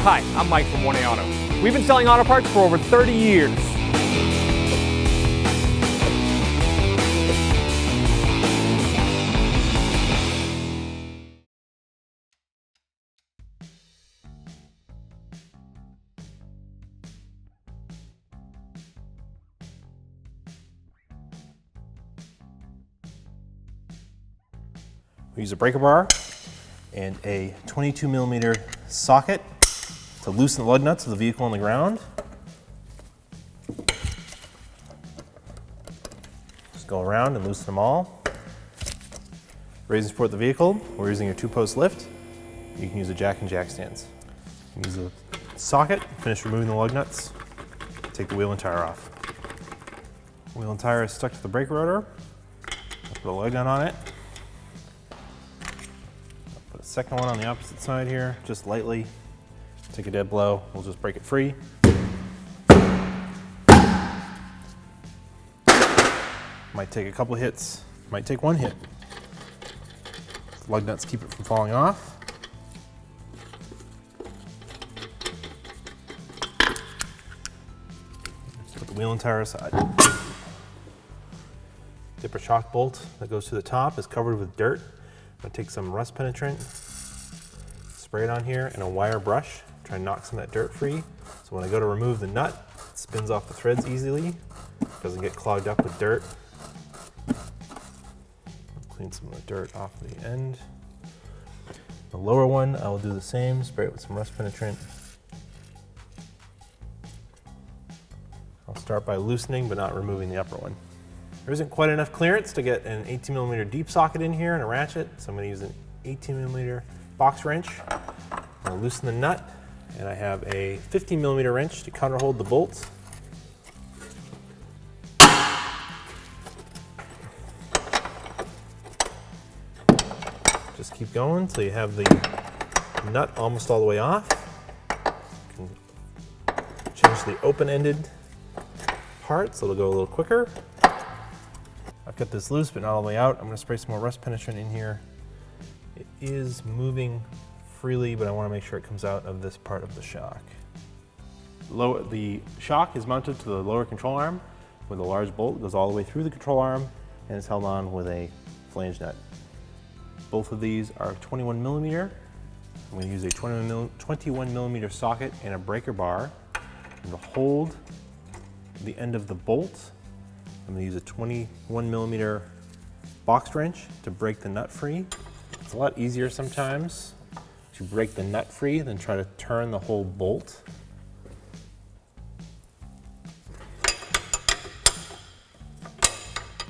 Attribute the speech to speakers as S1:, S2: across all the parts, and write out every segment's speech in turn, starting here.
S1: Hi, I'm Mike from 1A Auto. We've been selling auto parts for over 30 years.
S2: We use a breaker bar and a 22mm socket to loosen the lug nuts of the vehicle on the ground. Just go around and loosen them all. Raise and support the vehicle. We're using a 2-post lift. You can use a jack and jack stands. Use the socket, finish removing the lug nuts, take the wheel and tire off. Wheel and tire is stuck to the brake rotor. I'll put a lug nut on it. Second one on the opposite side here, just lightly. Take a dead blow, we'll just break it free. Might take a couple hits, might take one hit. Lug nuts keep it from falling off. Put the wheel and tire aside. Dipper shock bolt that goes to the top is covered with dirt. I'm gonna take some rust penetrant, spray it on here, and a wire brush. Try and knock some of that dirt free. So when I go to remove the nut, it spins off the threads easily. Doesn't get clogged up with dirt. Clean some of the dirt off the end. The lower one, I will do the same. Spray it with some rust penetrant. I'll start by loosening, but not removing the upper one. There isn't quite enough clearance to get an 18mm deep socket in here and a ratchet, so I'm going to use an 18mm box wrench. I'll loosen the nut, and I have a 15mm wrench to counterhold the bolts. Just keep going until you have the nut almost all the way off. You can change the open-ended part so it'll go a little quicker. I've got this loose but not all the way out. I'm going to spray some more rust penetrant in here. It is moving freely, but I want to make sure it comes out of this part of the shock. The shock is mounted to the lower control arm with a large bolt. It goes all the way through the control arm and is held on with a flange nut. Both of these are 21mm. I'm going to use a 21mm socket and a breaker bar. And to hold the end of the bolt, I'm going to use a 21mm box wrench to break the nut free. It's a lot easier sometimes to break the nut free than try to turn the whole bolt.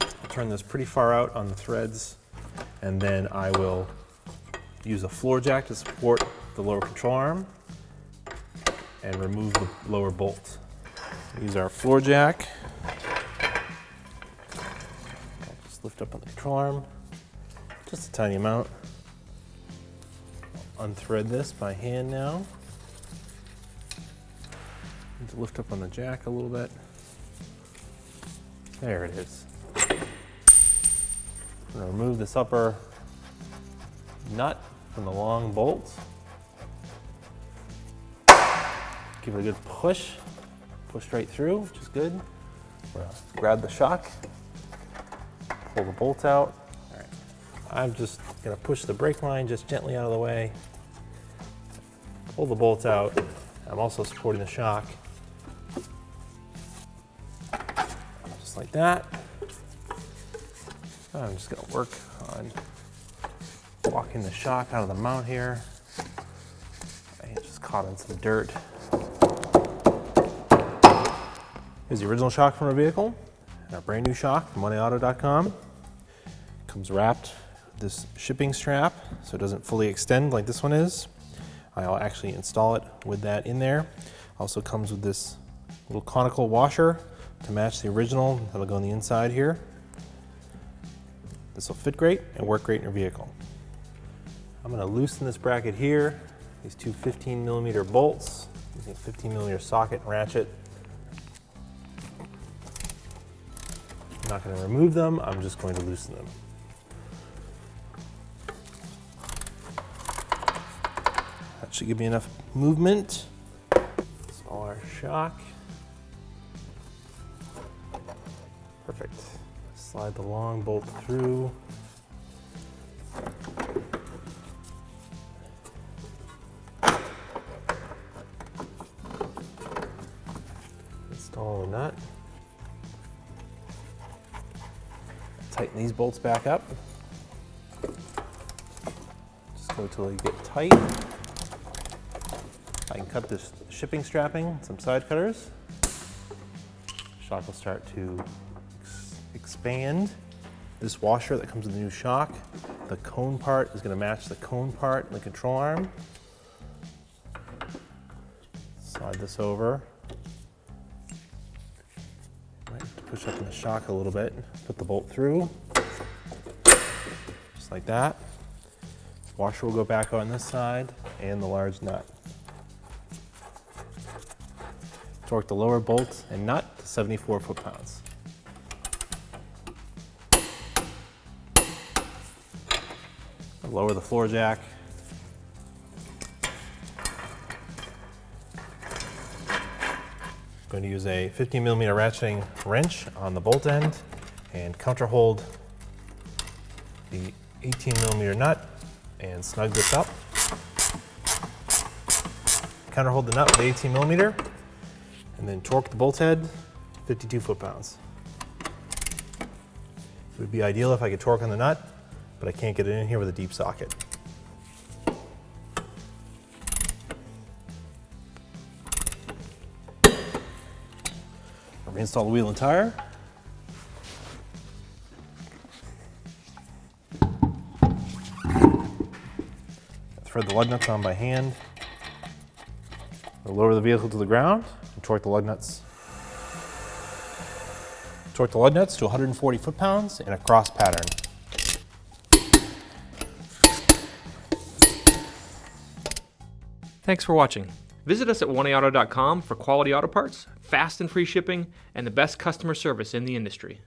S2: I'll turn this pretty far out on the threads, and then I will use a floor jack to support the lower control arm and remove the lower bolt. Use our floor jack. Lift up on the control arm, just a tiny amount. Unthread this by hand now. Need to lift up on the jack a little bit. There it is. I'm going to remove this upper nut from the long bolt. Give it a good push. Push right through, which is good. We're going to grab the shock. Pull the bolt out. All right. I'm just going to push the brake line just gently out of the way. Pull the bolt out. I'm also supporting the shock. Just like that. I'm just going to work on walking the shock out of the mount here. I just caught on some dirt. Here's the original shock from our vehicle. Our brand new shock from 1AAuto.com. Comes wrapped with this shipping strap so it doesn't fully extend like this one is. I'll actually install it with that in there. Also comes with this little conical washer to match the original. That'll go on the inside here. This will fit great and work great in your vehicle. I'm going to loosen this bracket here. These two 15mm bolts using a 15mm socket and ratchet. I'm not going to remove them, I'm just going to loosen them. That Should give me enough movement. Install our shock. Perfect. Slide the long bolt through. Install the nut. Tighten these bolts back up. Just go till they get tight. I can cut this shipping strapping with some side cutters. Shock will start to expand. This washer that comes with the new shock, the cone part is going to match the cone part in the control arm. Slide this over. Push up in the shock a little bit, put the bolt through, just like that. Washer will go back on this side and the large nut. Torque the lower bolt and nut to 74 foot-pounds. Lower the floor jack. Going to use a 15mm ratcheting wrench on the bolt end and counterhold the 18mm nut and snug this up. Counterhold the nut with 18mm and then torque the bolt head 52 foot-pounds. It would be ideal if I could torque on the nut, but I can't get it in here with a deep socket. Reinstall the wheel and tire. Thread the lug nuts on by hand. We'll lower the vehicle to the ground and torque the lug nuts. Torque the lug nuts to 140 foot-pounds in a cross pattern.
S1: Thanks for watching. Visit us at oneauto.com for quality auto parts, fast and free shipping, and the best customer service in the industry.